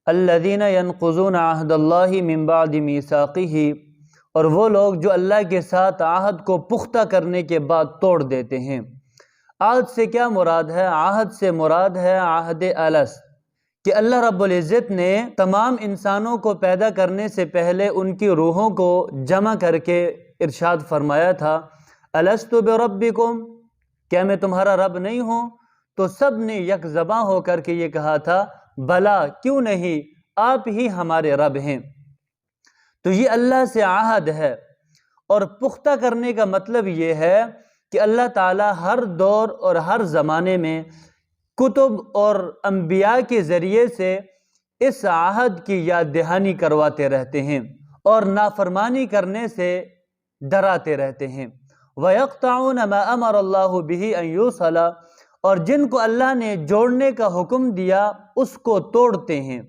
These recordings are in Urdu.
الذین ینقضون عہد اللہ من بعد میثاقہ، اور وہ لوگ جو اللہ کے ساتھ عہد کو پختہ کرنے کے بعد توڑ دیتے ہیں۔ عہد سے کیا مراد ہے؟ عہد سے مراد ہے عہد الست، کہ اللہ رب العزت نے تمام انسانوں کو پیدا کرنے سے پہلے ان کی روحوں کو جمع کر کے ارشاد فرمایا تھا، الست بربکم، کیا میں تمہارا رب نہیں ہوں؟ تو سب نے یک زباں ہو کر کے یہ کہا تھا، بلا، کیوں نہیں، آپ ہی ہمارے رب ہیں۔ تو یہ اللہ سے عہد ہے، اور پختہ کرنے کا مطلب یہ ہے کہ اللہ تعالیٰ ہر دور اور ہر زمانے میں کتب اور انبیاء کے ذریعے سے اس عہد کی یاد دہانی کرواتے رہتے ہیں اور نافرمانی کرنے سے ڈراتے رہتے ہیں۔ وَيَقْطَعُونَ مَا أَمَرَ اللَّهُ بِهِ أَن يُوصَلَ، اور جن کو اللہ نے جوڑنے کا حکم دیا اس کو توڑتے ہیں۔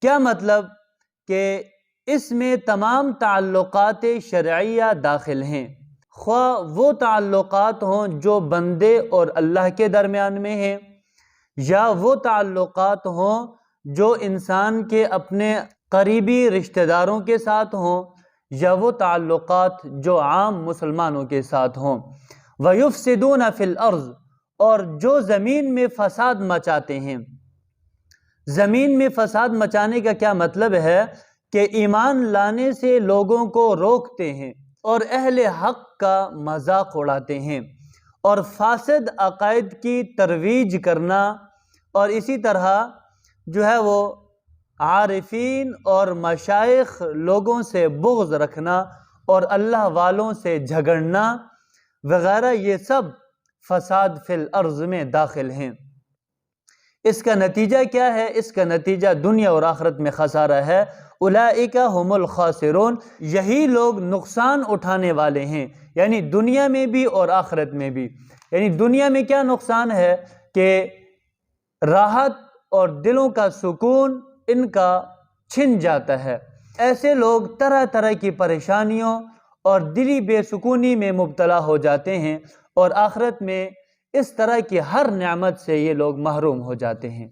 کیا مطلب؟ کہ اس میں تمام تعلقات شرعیہ داخل ہیں، خواہ وہ تعلقات ہوں جو بندے اور اللہ کے درمیان میں ہیں، یا وہ تعلقات ہوں جو انسان کے اپنے قریبی رشتہ داروں کے ساتھ ہوں، یا وہ تعلقات جو عام مسلمانوں کے ساتھ ہوں۔ وَيُفْسِدُونَ فِي الْأَرْضِ، اور جو زمین میں فساد مچاتے ہیں۔ زمین میں فساد مچانے کا کیا مطلب ہے؟ کہ ایمان لانے سے لوگوں کو روکتے ہیں اور اہل حق کا مذاق اڑاتے ہیں، اور فاسد عقائد کی ترویج کرنا، اور اسی طرح جو ہے وہ عارفین اور مشائخ لوگوں سے بغض رکھنا اور اللہ والوں سے جھگڑنا وغیرہ، یہ سب فساد فی الارض میں داخل ہیں۔ اس کا نتیجہ کیا ہے؟ اس کا نتیجہ دنیا اور آخرت میں خسارہ ہے۔ اولئک هم الخاسرون، یہی لوگ نقصان اٹھانے والے ہیں، یعنی دنیا میں بھی اور آخرت میں بھی۔ یعنی دنیا میں کیا نقصان ہے؟ کہ راحت اور دلوں کا سکون ان کا چھن جاتا ہے۔ ایسے لوگ طرح طرح کی پریشانیوں اور دلی بے سکونی میں مبتلا ہو جاتے ہیں، اور آخرت میں اس طرح کی ہر نعمت سے یہ لوگ محروم ہو جاتے ہیں۔